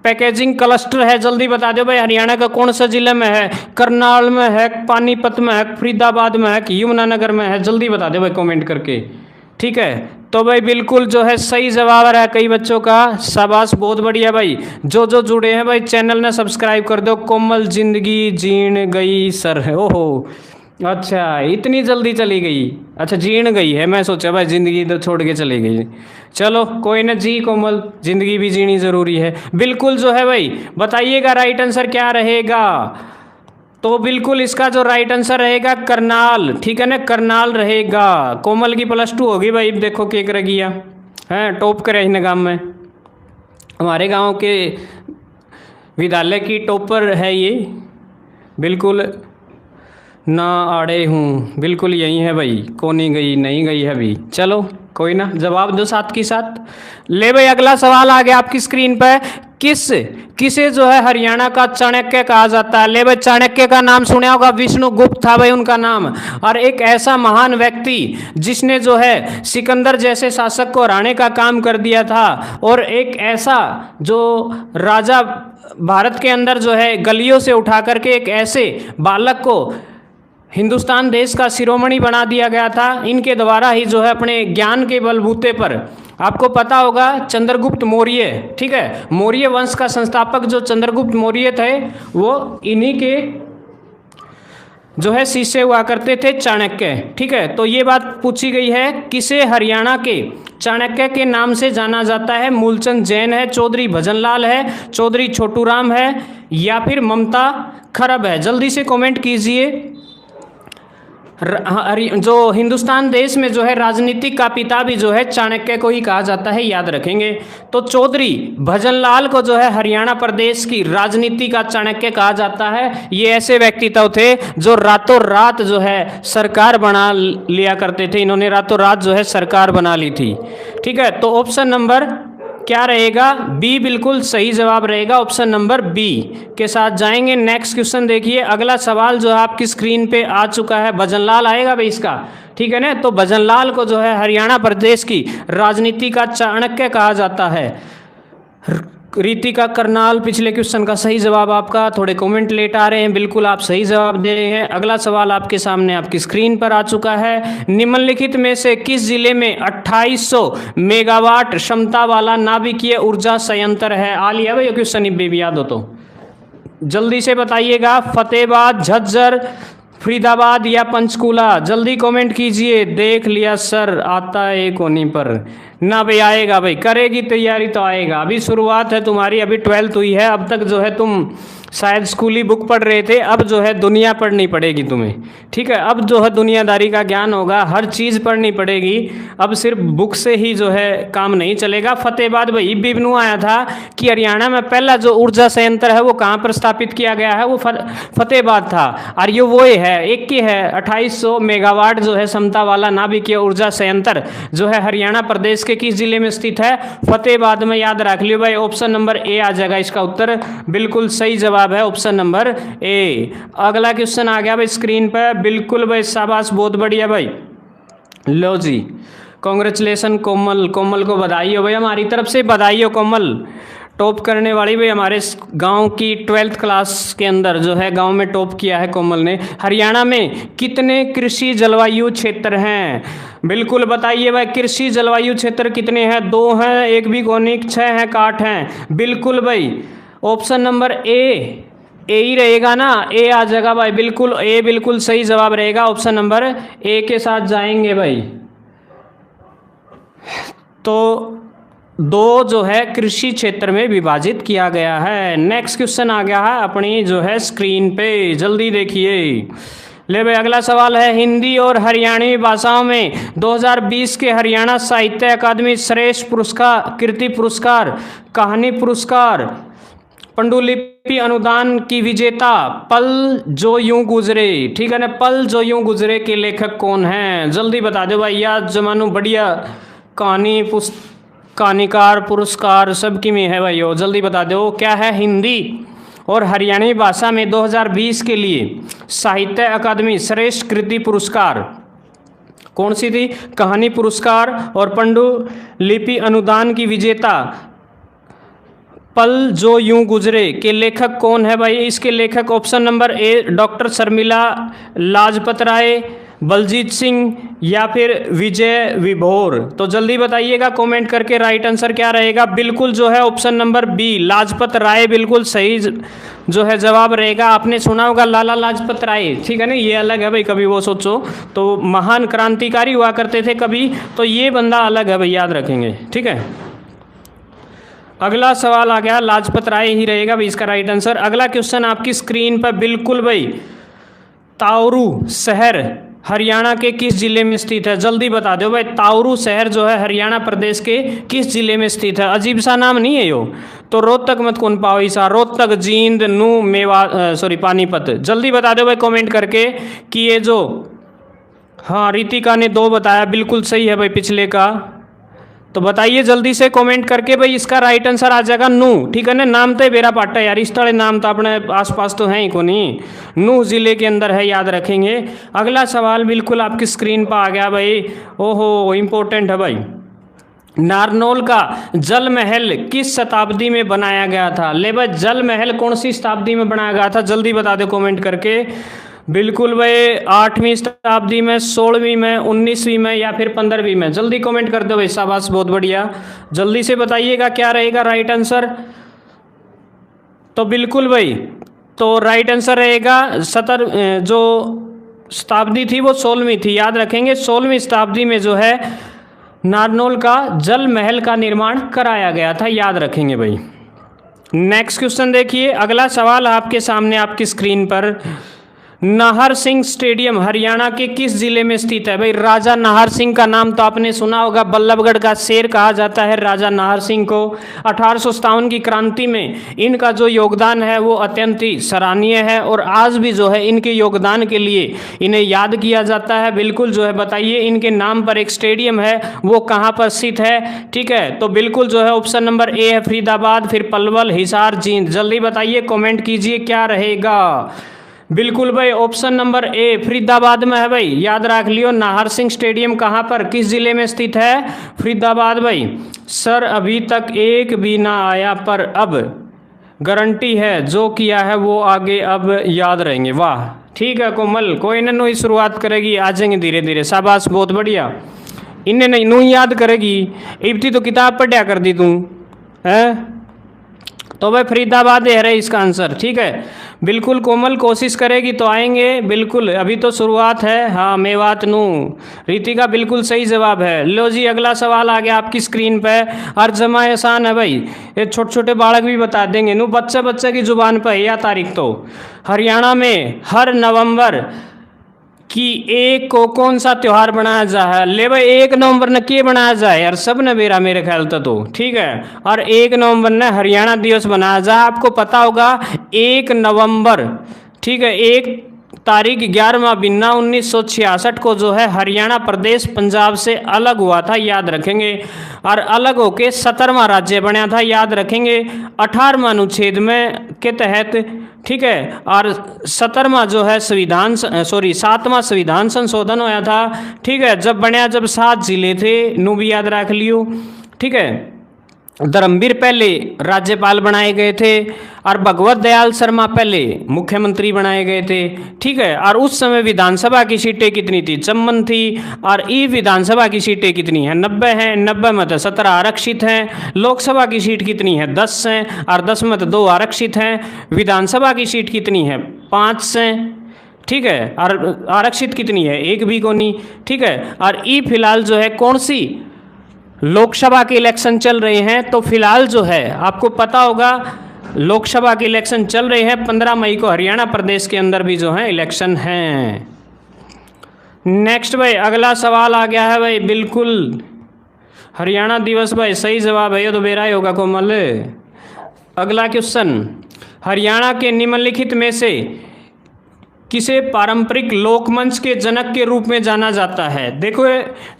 पैकेजिंग क्लस्टर है, जल्दी बता दो भाई। हरियाणा का कौन सा जिले में है? करनाल में है, पानीपत में है, फरीदाबाद में है कि यमुनानगर में है? जल्दी बता दो भाई कमेंट करके। ठीक है, तो भाई बिल्कुल जो है सही जवाब आ रहा है कई बच्चों का, शाबाश बहुत बढ़िया भाई। जो जुड़े हैं भाई चैनल ने सब्सक्राइब कर दो। कोमल जिंदगी जीण गई सर है, ओहो अच्छा इतनी जल्दी चली गई, अच्छा जीण गई है, मैं सोचा भाई जिंदगी तो छोड़ के चली गई। चलो कोई ना जी कोमल, जिंदगी भी जीनी जरूरी है। बिल्कुल जो है भाई बताइएगा राइट आंसर क्या रहेगा? तो बिल्कुल इसका जो राइट आंसर रहेगा करनाल। ठीक है ना, करनाल रहेगा। कोमल की +2 होगी भाई, देखो केक रह गया है, टॉप करे इन गाँव में, हमारे गांव के विद्यालय की टॉपर है ये, बिल्कुल ना आड़े हूँ, बिल्कुल यही है भाई, कौन गई नहीं गई है अभी। चलो कोई ना, जवाब दो साथ के साथ। ले भाई अगला सवाल आ गया आपकी स्क्रीन पर, किसे जो है हरियाणा का चाणक्य कहा जाता है? ले भाई, चाणक्य का नाम सुना होगा, विष्णुगुप्त था भाई उनका नाम। और एक ऐसा महान व्यक्ति जिसने जो है सिकंदर जैसे शासक को हराने का काम कर दिया था, और एक ऐसा जो राजा भारत के अंदर जो है गलियों से उठा करके एक ऐसे बालक को हिंदुस्तान देश का शिरोमणि बना दिया गया था। इनके द्वारा ही जो है अपने ज्ञान के बलबूते पर, आपको पता होगा चंद्रगुप्त मौर्य, ठीक है, मौर्य वंश का संस्थापक जो चंद्रगुप्त मौर्य थे वो इन्हीं के जो है शिष्य हुआ करते थे, चाणक्य। ठीक है, तो ये बात पूछी गई है, किसे हरियाणा के चाणक्य के नाम से जाना जाता है? मूलचंद जैन है, चौधरी भजनलाल है, चौधरी छोटूराम है, या फिर ममता खरब है? जल्दी से कमेंट कीजिए। जो हिंदुस्तान देश में जो है राजनीतिक का पिता भी जो है चाणक्य को ही कहा जाता है, याद रखेंगे। तो चौधरी भजनलाल को जो है हरियाणा प्रदेश की राजनीति का चाणक्य कहा जाता है। ये ऐसे व्यक्तित्व थे जो रातों रात जो है सरकार बना लिया करते थे, इन्होंने रातों रात जो है सरकार बना ली थी। ठीक है, तो ऑप्शन नंबर क्या रहेगा? बी बिल्कुल सही जवाब रहेगा, ऑप्शन नंबर बी के साथ जाएंगे। नेक्स्ट क्वेश्चन देखिए, अगला सवाल जो है आपकी स्क्रीन पे आ चुका है, भजनलाल आएगा भाई इसका, ठीक है ना। तो भजनलाल को जो है हरियाणा प्रदेश की राजनीति का चाणक्य कहा जाता है। रीतिका करनाल, पिछले क्वेश्चन का सही जवाब आपका, थोड़े कमेंट लेट आ रहे हैं, बिल्कुल आप सही जवाब दे रहे हैं। अगला सवाल आपके सामने आपकी स्क्रीन पर आ चुका है, निम्नलिखित में से किस जिले में 2800 मेगावाट क्षमता वाला नाभिकीय ऊर्जा संयंत्र है? आ लिया भाई क्वेश्चन, बेबी याद हो तो जल्दी से बताइएगा। फतेहाबाद, झज्जर, फरीदाबाद या पंचकूला? जल्दी कमेंट कीजिए। देख लिया सर, आता है कोनी पर ना भाई, आएगा भाई, करेगी तैयारी तो आएगा। अभी शुरुआत है तुम्हारी, अभी 12th हुई है, अब तक जो है तुम शायद स्कूली बुक पढ़ रहे थे, अब जो है दुनिया पढ़नी पड़ेगी तुम्हें। ठीक है, अब जो है दुनियादारी का ज्ञान होगा, हर चीज़ पढ़नी पड़ेगी, अब सिर्फ बुक से ही जो है काम नहीं चलेगा। फतेहाबाद भाई बिबनू आया था कि हरियाणा में पहला जो ऊर्जा संयंत्र है वो कहाँ पर स्थापित किया गया है, वो फतेहाबाद था। और ये वो है, एक ही है, 2800 मेगावाट जो है क्षमता वाला नाभिकीय ऊर्जा संयंत्र जो है हरियाणा प्रदेश के किस जिले में स्थित है? फतेहाबाद में। याद रख लियो भाई, ऑप्शन नंबर ए आ जाएगा इसका उत्तर, बिल्कुल सही जवाब है ऑप्शन नंबर ए। अगला क्वेश्चन आ गया भाई स्क्रीन पर, बिल्कुल भाई शाबाश, बहुत बढ़िया भाई। लो जी, कॉन्ग्रेचुलेसन कोमल, कोमल को बधाई हो भाई, हमारी तरफ से बधाई हो कोमल, टॉप करने वाली भाई हमारे गांव की 12th क्लास के अंदर जो है गांव में टॉप किया है कोमल ने। हरियाणा में कितने कृषि जलवायु क्षेत्र हैं? बिल्कुल बताइए भाई, कृषि जलवायु क्षेत्र कितने हैं? 2 हैं, एक भी कोनिक, 6 हैं, 8 हैं? बिल्कुल भाई ऑप्शन नंबर ए ही रहेगा ना, ए आ जाएगा भाई, बिल्कुल ए बिल्कुल सही जवाब रहेगा, ऑप्शन नंबर ए के साथ जाएंगे भाई। तो 2 जो है कृषि क्षेत्र में विभाजित किया गया है। नेक्स्ट क्वेश्चन आ गया है अपनी जो है स्क्रीन पे, जल्दी देखिए। ले भाई अगला सवाल है, हिंदी और हरियाणवी भाषाओं में 2020 के हरियाणा साहित्य अकादमी श्रेष्ठ पुरस्कार, कीर्ति पुरस्कार, कहानी पुरस्कार, पांडुलिपि अनुदान की विजेता पल जो यूं गुजरे, ठीक है ना, पल जो यूं गुजरे के लेखक कौन हैं? जल्दी बता दो भाई, याद जमानो बढ़िया कहानी कहानीकार पुरस्कार सबकी में है भाई, जल्दी बता दो क्या है? हिंदी और हरियाणवी भाषा में 2020 के लिए साहित्य अकादमी श्रेष्ठ कृति पुरस्कार कौन सी थी? कहानी पुरस्कार और पांडुलिपि अनुदान की विजेता पल जो यूं गुजरे के लेखक कौन है भाई? इसके लेखक option number A doctor Sharmila Lajpat Rai, Baljeet Singh या फिर विजय विभोर? तो जल्दी बताइएगा कमेंट करके, राइट आंसर क्या रहेगा? बिल्कुल जो है option number B Lajpat Rai बिल्कुल सही जो है जवाब रहेगा। आपने सुना होगा लाला लाजपत राय, ठीक है ना, ये अलग है भाई, कभी वो सोचो तो महान क्रांतिकारी हुआ करते थे कभी, तो ये बंदा अलग है भाई, याद रखेंगे। ठीक है, अगला सवाल आ गया, लाजपत राय ही रहेगा भाई इसका राइट आंसर। अगला क्वेश्चन आपकी स्क्रीन पर, बिल्कुल भाई, ताउरू शहर हरियाणा के किस जिले में स्थित है? जल्दी बता दो भाई, ताउरू शहर जो है हरियाणा प्रदेश के किस जिले में स्थित है? अजीब सा नाम नहीं है यो, तो रोहतक मत कौन पाओ ईसा, रोहतक, जींद, नू, पानीपत? जल्दी बता दो भाई कमेंट करके कि ये जो, हाँ रीतिका ने 2 बताया, बिल्कुल सही है भाई पिछले का, तो बताइए जल्दी से कमेंट करके भाई, इसका राइट आंसर आ जाएगा नू। ठीक है ना, नाम तो बेरा पाटा यार, इस तरह नाम तो अपने आसपास तो है ही को नहीं, नू जिले के अंदर है, याद रखेंगे। अगला सवाल बिल्कुल आपकी स्क्रीन पर आ गया भाई, ओहो इम्पोर्टेंट है भाई। नारनौल का जल महल किस शताब्दी में बनाया गया था? ले भाई, जल महल कौन सी शताब्दी में बनाया गया था, जल्दी बता दो कमेंट करके। बिल्कुल भाई 8वीं शताब्दी में, 16वीं में, 19वीं में या फिर 15वीं में, जल्दी कमेंट कर दो भाई, शाबाश बहुत बढ़िया। जल्दी से बताइएगा क्या रहेगा राइट आंसर। तो बिल्कुल भाई, तो राइट आंसर रहेगा जो शताब्दी थी वो 16वीं थी, याद रखेंगे 16वीं शताब्दी में जो है नारनौल का जल महल का निर्माण कराया गया था, याद रखेंगे भाई। नेक्स्ट क्वेश्चन देखिए, अगला सवाल आपके सामने आपकी स्क्रीन पर, नाहर सिंह स्टेडियम हरियाणा के किस जिले में स्थित है? भाई राजा नाहर सिंह का नाम तो आपने सुना होगा, बल्लभगढ़ का शेर कहा जाता है राजा नाहर सिंह को। 1857 की क्रांति में इनका जो योगदान है वो अत्यंत ही सराहनीय है, और आज भी जो है इनके योगदान के लिए इन्हें याद किया जाता है। बिल्कुल जो है बताइए, इनके नाम पर एक स्टेडियम है, वो कहाँ पर स्थित है? ठीक है, तो बिल्कुल जो है ऑप्शन नंबर ए है फरीदाबाद, फिर पलवल, हिसार, जींद। जल्दी बताइए, कमेंट कीजिए क्या रहेगा। बिल्कुल भाई ऑप्शन नंबर ए फरीदाबाद में है भाई, याद रख लियो। नाहर सिंह स्टेडियम कहाँ पर, किस जिले में स्थित है? फरीदाबाद भाई। सर अभी तक एक भी ना आया, पर अब गारंटी है जो किया है वो आगे अब याद रहेंगे। वाह ठीक है कोमल, कोई ना नई शुरुआत करेगी, आ जाएंगे धीरे धीरे, शाबाश बहुत बढ़िया। इन्हें नहीं नू याद करेगी, इब्ती तो किताब पढ़िया कर दी तू है। तो भाई फरीदाबाद है इसका आंसर। ठीक है, बिल्कुल कोमल कोशिश करेगी तो आएंगे, बिल्कुल अभी तो शुरुआत है। हाँ मेवात नू, रितिका बिल्कुल सही जवाब है। लो जी अगला सवाल आ गया आपकी स्क्रीन पे, हर जमा आसान है भाई, ये छोटे छोटे बालक भी बता देंगे। नू बच्चा बच्चा की जुबान पर है या तारीख। तो हरियाणा में हर नवंबर कि एक को कौन सा त्यौहार बनाया जाए? ले भाई 1 नवंबर न के बनाया जाए यार, सब ने बेरा मेरे ख्याल तो ठीक है। और 1 नवंबर ने हरियाणा दिवस बनाया जाए, आपको पता होगा 1 नवंबर, ठीक है, 1 तारीख 11वां महीना 1966 को जो है हरियाणा प्रदेश पंजाब से अलग हुआ था, याद रखेंगे। और अलग होके 17वां राज्य बना था, याद रखेंगे। 18वां अनुच्छेद में के तहत, ठीक है, और 17वां जो है संविधान 7वां संविधान संशोधन होया था। ठीक है, जब बनया जब 7 जिले थे, नू भी याद रख लियो। ठीक है, धर्मवीर पहले राज्यपाल बनाए गए थे और भगवत दयाल शर्मा पहले मुख्यमंत्री बनाए गए थे। ठीक है, और उस समय विधानसभा की सीटें कितनी थी? 54 थी। और ई विधानसभा की सीटें कितनी हैं? 90 हैं। 90 में तो 17 आरक्षित हैं। लोकसभा की सीट कितनी है? 10 हैं, और 10 में तो 2 आरक्षित हैं। विधानसभा की सीट कितनी है? 5 हैं। ठीक है, और आरक्षित कितनी है? 1 भी को नहीं। ठीक है, और ई फिलहाल जो है कौन सी लोकसभा के इलेक्शन चल रहे हैं? तो फिलहाल जो है आपको पता होगा लोकसभा के इलेक्शन चल रहे हैं। 15 मई को हरियाणा प्रदेश के अंदर भी जो है इलेक्शन हैं। नेक्स्ट भाई अगला सवाल आ गया है भाई, बिल्कुल हरियाणा दिवस भाई सही जवाब है, ये तो बेरा ही होगा कोमल। अगला क्वेश्चन, हरियाणा के निम्नलिखित में से किसे पारंपरिक लोकमंच के जनक के रूप में जाना जाता है? देखो,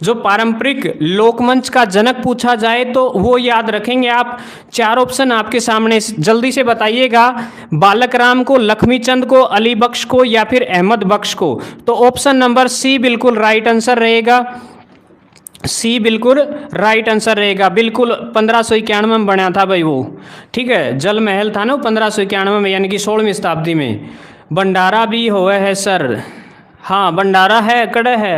जो पारंपरिक लोकमंच का जनक पूछा जाए तो वो याद रखेंगे आप। 4 ऑप्शन आपके सामने, जल्दी से बताइएगा। बालक राम को, लक्ष्मीचंद को, अली बख्श को या फिर अहमद बख्श को? तो ऑप्शन नंबर सी बिल्कुल राइट आंसर रहेगा। सी बिल्कुल राइट आंसर रहेगा। बिल्कुल 1591 में बना था भाई वो। ठीक है, जल महल था ना 1591 में, यानी कि 16वीं शताब्दी में। भंडारा भी हुआ है सर, हाँ भंडारा है, कड़े है।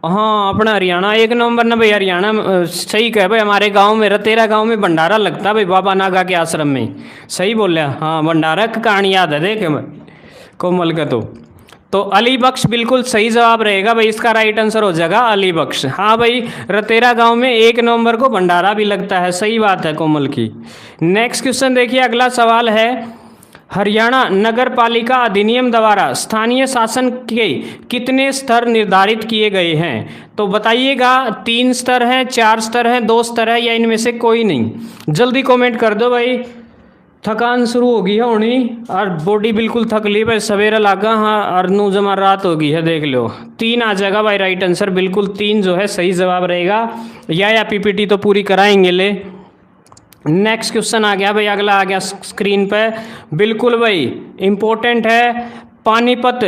हाँ अपना हरियाणा 1 नवंबर ना भाई, हरियाणा सही कहे भाई। हमारे गांव में, रतेरा गांव में भंडारा लगता भाई, बाबा नागा के आश्रम में। सही बोलिया, हाँ भंडारा की कहानी याद है देखे कोमल का। तो अली बख्श बिल्कुल सही जवाब रहेगा भाई, इसका राइट आंसर हो जाएगा अली बख्श। हाँ भाई, रतेरा गांव में 1 नवंबर को भंडारा भी लगता है, सही बात है कोमल की। नेक्स्ट क्वेश्चन देखिए, अगला सवाल है, हरियाणा नगर पालिका अधिनियम द्वारा स्थानीय शासन के कितने स्तर निर्धारित किए गए हैं? तो बताइएगा, 3 स्तर हैं, 4 स्तर हैं, 2 स्तर है, या इनमें से कोई नहीं? जल्दी कमेंट कर दो भाई। थकान शुरू हो गई है होनी और बॉडी बिल्कुल थक ली भाई, सवेरा लागा हाँ और नू जमा रात हो गई है, देख लो 3 आ जाएगा भाई राइट आंसर, बिल्कुल 3 जो है सही जवाब रहेगा। या पीपीटी तो पूरी कराएंगे ले। नेक्स्ट क्वेश्चन आ गया भाई, अगला आ गया स्क्रीन पे, बिल्कुल भाई इंपॉर्टेंट है। पानीपत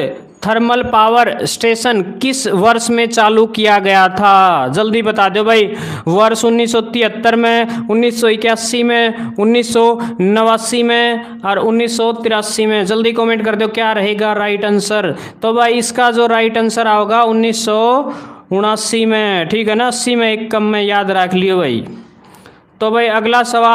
थर्मल पावर स्टेशन किस वर्ष में चालू किया गया था? जल्दी बता दो भाई। वर्ष 1973 में, 1981 में, 1989 में और 1983 में। जल्दी कमेंट कर दो क्या रहेगा राइट आंसर। तो भाई इसका जो राइट आंसर होगा 1979 में, ठीक है ना, 80 में एक कम में याद रख लियो भाई। तो भाई अगला सवाल